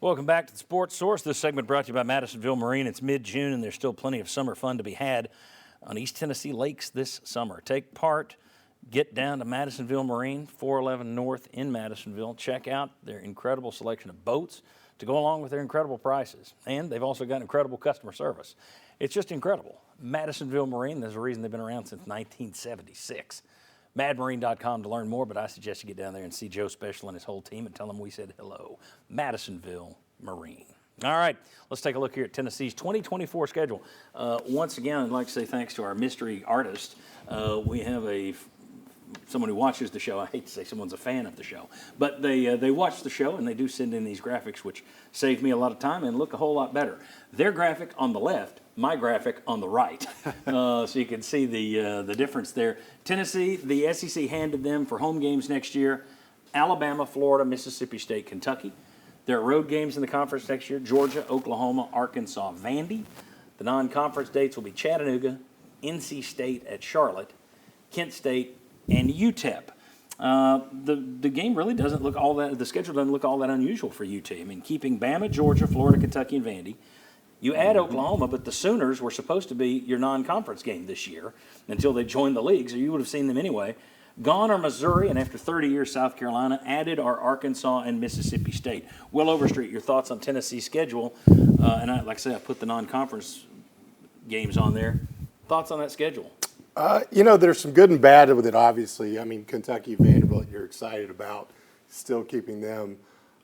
Welcome back to the Sports Source. This segment brought to you by Madisonville Marine. It's mid-June, and there's still plenty of summer fun to be had on East Tennessee lakes this summer. Take part. Get down to Madisonville Marine, 411 North in Madisonville. Check out their incredible selection of boats to go along with their incredible prices. And they've also got incredible customer service. It's just incredible. Madisonville Marine, there's a reason they've been around since 1976. MadMarine.com to learn more, but I suggest you get down there and see Joe Special and his whole team and tell them we said hello. Madisonville Marine. All right, let's take a look here at Tennessee's 2024 schedule. Once again, I'd like to say thanks to our mystery artist. We have someone who watches the show. I hate to say someone's a fan of the show, but they watch the show and they do send in these graphics, which save me a lot of time and look a whole lot better. Their graphic on the left, my graphic on the right, so you can see the difference there. Tennessee, the SEC handed them for home games next year: Alabama, Florida, Mississippi State, Kentucky. There are road games in the conference next year: Georgia, Oklahoma, Arkansas, Vandy. The non-conference dates will be Chattanooga, NC State at Charlotte, Kent State, and UTEP. The game really doesn't look all that, the schedule doesn't look all that unusual for UT. I mean, keeping Bama, Georgia, Florida, Kentucky, and Vandy. You add Oklahoma, but the Sooners were supposed to be your non-conference game this year until they joined the league, so you would have seen them anyway. Gone are Missouri, and after 30 years, South Carolina. Added are Arkansas and Mississippi State. Will Overstreet, your thoughts on Tennessee's schedule? And like I say, I put the non-conference games on there. Thoughts on that schedule? There's some good and bad with it, obviously. I mean, Kentucky, Vanderbilt, you're excited about still keeping them.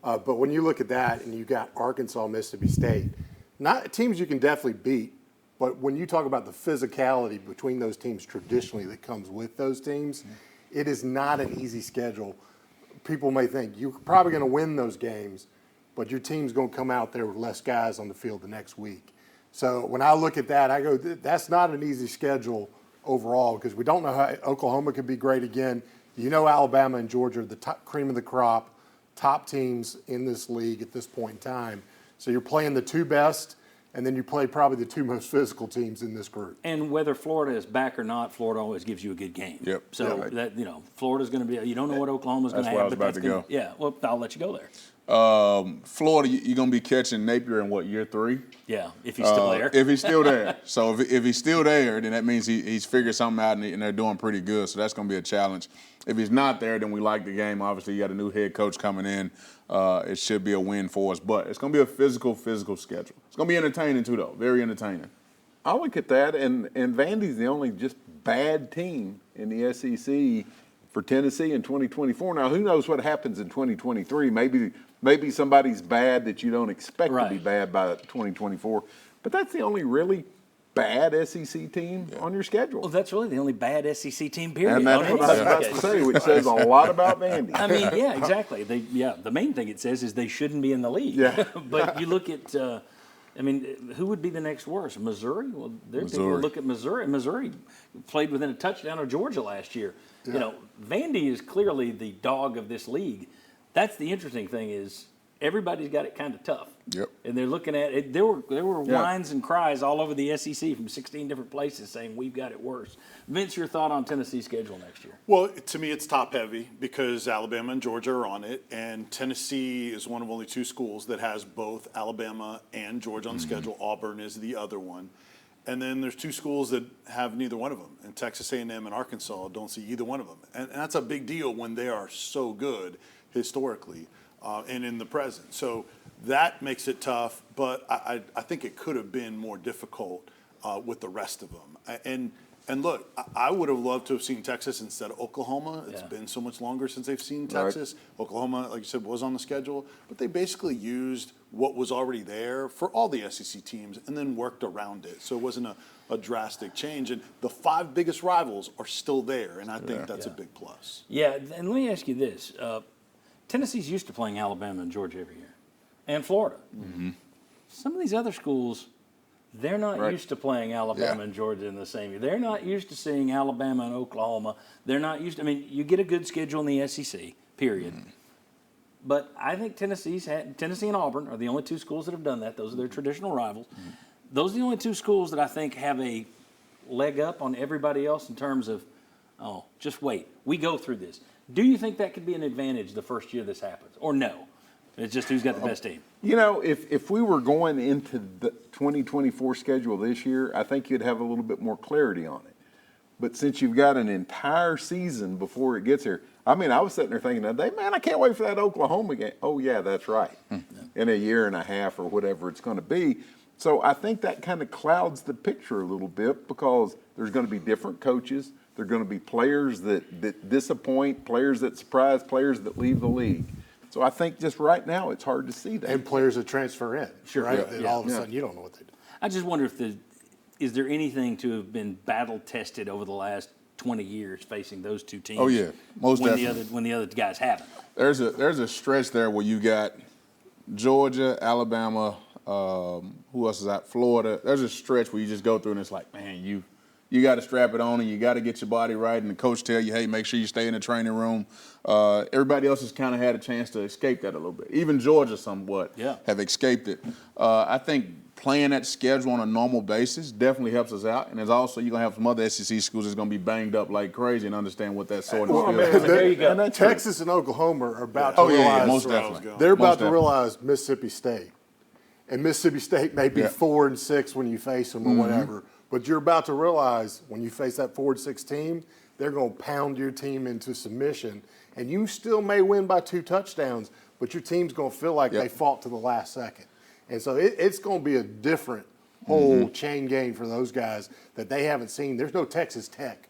But when you look at that and you got Arkansas, Mississippi State, not teams you can definitely beat, but when you talk about the physicality between those teams traditionally that comes with those teams, it is not an easy schedule. People may think you're probably going to win those games, but your team's going to come out there with less guys on the field the next week. So when I look at that, I go, that's not an easy schedule overall, because we don't know how Oklahoma could be great again. Alabama and Georgia are the top cream of the crop, top teams in this league at this point in time. So you're playing the two best, and then you play probably the two most physical teams in this group. And whether Florida is back or not, Florida always gives you a good game. Yep. So that Florida's going to be. You don't know what Oklahoma's going to have. That's where I was about to go. Yeah. Well, I'll let you go there. Florida, you're going to be catching Napier in what, year 3? Yeah, if he's still there. If he's still there. So if he's still there, then that means he's figured something out and they're doing pretty good. So that's going to be a challenge. If he's not there, then we like the game. Obviously, you got a new head coach coming in. It should be a win for us. But it's going to be a physical schedule. It's going to be entertaining, too, though. Very entertaining. I look at that, and Vandy's the only just bad team in the SEC for Tennessee in 2024. Now, who knows what happens in 2023? Maybe somebody's bad that you don't expect to be bad by 2024. But that's the only really bad SEC team on your schedule. Well, that's really the only bad SEC team, period. And that's what I was about to say, which says a lot about Vandy. I mean, yeah, exactly. The main thing it says is they shouldn't be in the league. Yeah. But you look at, who would be the next worst? Missouri? Well, there are people who look at Missouri. Missouri played within a touchdown of Georgia last year. Yeah. Vandy is clearly the dog of this league. That's the interesting thing is everybody's got it kind of tough. Yep. And they're looking at it. There were whines and cries all over the SEC from 16 different places saying we've got it worse. Vince, your thought on Tennessee's schedule next year? Well, to me, it's top heavy because Alabama and Georgia are on it, and Tennessee is one of only two schools that has both Alabama and Georgia on the schedule. Auburn is the other one. And then there's two schools that have neither one of them, and Texas A&M and Arkansas don't see either one of them. And that's a big deal when they are so good historically and in the present. So that makes it tough, but I think it could have been more difficult with the rest of them. And look, I would have loved to have seen Texas instead of Oklahoma. It's been so much longer since they've seen Texas. Right. Oklahoma, like you said, was on the schedule, but they basically used what was already there for all the SEC teams and then worked around it. So it wasn't a drastic change. And the 5 biggest rivals are still there, and I think that's a big plus. Yeah, and let me ask you this. Tennessee's used to playing Alabama and Georgia every year, and Florida. Mm-hmm. Some of these other schools, they're not used to playing Alabama and Georgia in the same year. They're not used to seeing Alabama and Oklahoma. They're not used to, you get a good schedule in the SEC, period. Mm-hmm. But I think Tennessee and Auburn are the only two schools that have done that. Those are their traditional rivals. Mm-hmm. Those are the only two schools that I think have a leg up on everybody else in terms of, just wait. We go through this. Do you think that could be an advantage the first year this happens, or no? It's just who's got the best team. You know, if we were going into the 2024 schedule this year, I think you'd have a little bit more clarity on it. But since you've got an entire season before it gets here, I mean, I was sitting there thinking that day, man, I can't wait for that Oklahoma game. Oh, yeah, that's right. In a year and a half or whatever it's going to be. So I think that kind of clouds the picture a little bit because there's going to be different coaches. There are going to be players that disappoint, players that surprise, players that leave the league. So I think just right now it's hard to see that. And players that transfer in, Sure. right? Yeah. And all of a sudden you don't know what they do. I just wonder if is there anything to have been battle tested over the last 20 years facing those two teams? Oh, yeah, most when definitely. when the other guys haven't. There's a stretch there where you got Georgia, Alabama, who else is out? Florida. There's a stretch where you just go through and it's like, man, you got to strap it on and you got to get your body right. And the coach tell you, hey, make sure you stay in the training room. Everybody else has kind of had a chance to escape that a little bit. Even Georgia somewhat have escaped it. I think playing that schedule on a normal basis definitely helps us out. And there's also, you're going to have some other SEC schools that's going to be banged up like crazy and understand what that sort of feels like. There you go. Texas and Oklahoma are about to Oh, realize. yeah, most definitely. They're about Most to definitely. realize Mississippi State. And Mississippi State may be 4 and 6 when you face them or whatever. But you're about to realize when you face that 4 and 6 team, they're going to pound your team into submission. And you still may win by 2 touchdowns, but your team's going to feel like they fought to the last second. And so it's going to be a different whole chain game for those guys that they haven't seen. There's no Texas Tech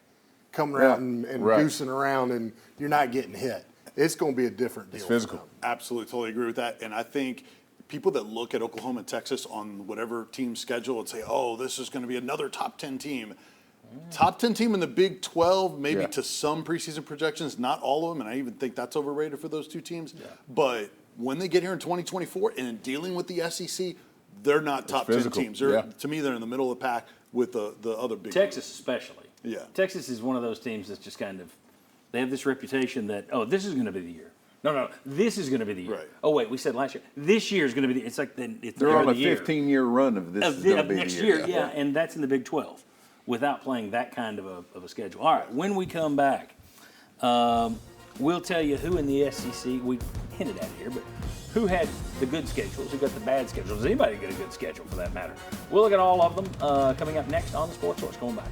coming around and goosing around and you're not getting hit. It's going to be a different deal. It's physical. Absolutely, totally agree with that. And I think people that look at Oklahoma and Texas on whatever team schedule and say, oh, this is going to be another top 10 team. Top 10 team in the Big 12, maybe to some preseason projections, not all of them, and I even think that's overrated for those two teams. But when they get here in 2024 and in dealing with the SEC, they're not top 10 teams. To me, they're in the middle of the pack with the other big Texas especially. Yeah. Texas is one of those teams that's just kind of, they have this reputation that, oh, this is going to be the year. No, this is going to be the year. Right. Oh, wait, we said last year. This year is going to be it's like it's They're on a the year. 15-year run of this is going to be next the year. Yeah, and that's in the Big 12 without playing that kind of a schedule. All right, when we come back, we'll tell you who in the SEC, we hinted at it here, but who had the good schedules, who got the bad schedules. Does anybody get a good schedule for that matter? We'll look at all of them coming up next on the Sports Source. Going back.